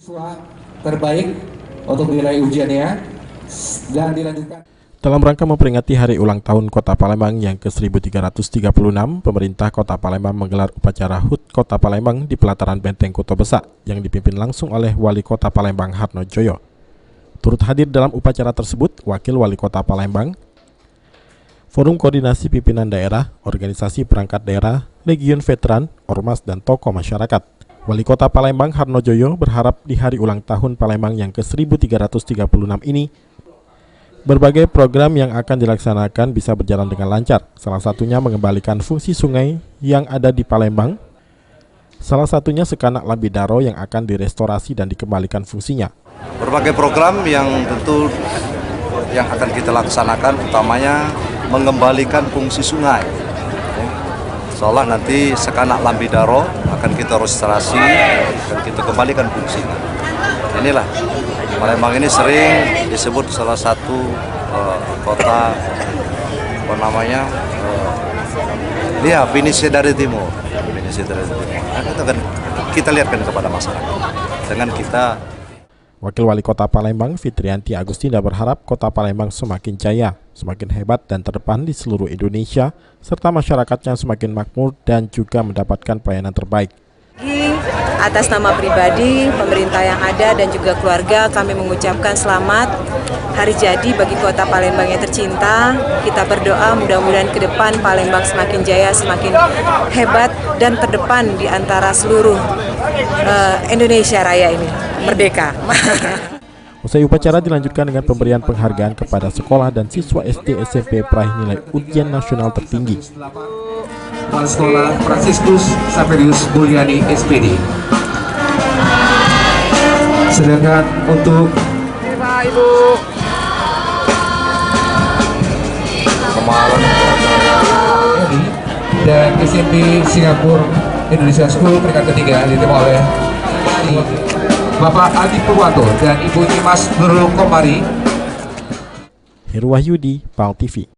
Siswa terbaik untuk nilai ujiannya dan dilanjutkan. Dalam rangka memperingati Hari Ulang Tahun Kota Palembang yang ke-1336, pemerintah Kota Palembang menggelar upacara HUT Kota Palembang di pelataran Benteng Kota Besak yang dipimpin langsung oleh Wali Kota Palembang Harnojoyo. Turut hadir dalam upacara tersebut Wakil Wali Kota Palembang, Forum Koordinasi Pimpinan Daerah, Organisasi Perangkat Daerah, Legiun Veteran, Ormas, dan tokoh masyarakat. Wali Kota Palembang Harnojoyo berharap di Hari Ulang Tahun Palembang yang ke-1336 ini berbagai program yang akan dilaksanakan bisa berjalan dengan lancar. Salah satunya mengembalikan fungsi sungai yang ada di Palembang. Salah satunya Sekanak Lambidaro yang akan direstorasi dan dikembalikan fungsinya. Berbagai program yang tentu yang akan kita laksanakan utamanya mengembalikan fungsi sungai. Seolah nanti Sekanak Lambidaro akan kita restorasi, akan kita kembalikan fungsinya. Inilah, Palembang ini sering disebut salah satu kota finishnya dari timur. Nah, itu kan kita lihatkan kepada masyarakat dengan kita. Wakil Wali Kota Palembang Fitrianti Agustina berharap Kota Palembang semakin jaya, semakin hebat dan terdepan di seluruh Indonesia, serta masyarakatnya semakin makmur dan juga mendapatkan pelayanan terbaik. Atas nama pribadi, pemerintah yang ada dan juga keluarga, kami mengucapkan selamat hari jadi bagi Kota Palembang yang tercinta. Kita berdoa mudah-mudahan ke depan Palembang semakin jaya, semakin hebat dan terdepan di antara seluruh Indonesia Raya ini, merdeka. Usai upacara dilanjutkan dengan pemberian penghargaan kepada sekolah dan siswa SD SMP peraih nilai ujian nasional tertinggi. Kepala Sekolah Fransiskus Saverius Mulyani SPD. Sedangkan untuk Ibu dan SMP Singapura Indonesia School peringkat ketiga diterima oleh Bapak Adi Purwanto dan Ibu Dimas Nurul Komari. Heru Wahyudi, PAL TV.